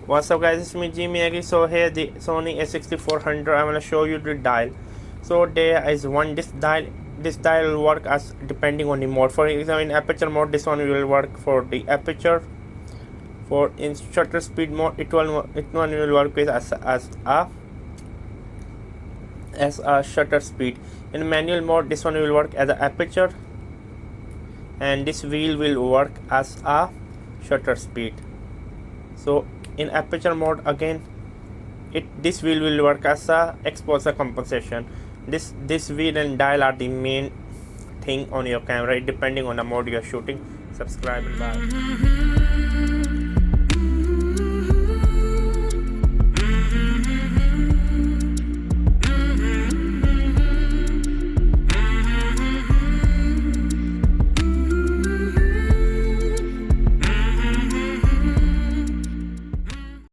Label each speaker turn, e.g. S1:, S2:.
S1: What's up guys, it's me Jimmy again. So here the Sony A6400, I'm gonna show you the dial. So there is one this dial will work as depending on the mode. For example, in aperture mode this one will work for the aperture. For in shutter speed mode it one will work with as a shutter speed. In manual mode this one will work as a aperture, and this wheel will work as a shutter speed. So in aperture mode again this wheel will work as a exposure compensation. This wheel and dial are the main thing on your camera depending on the mode you are shooting. Subscribe and bye.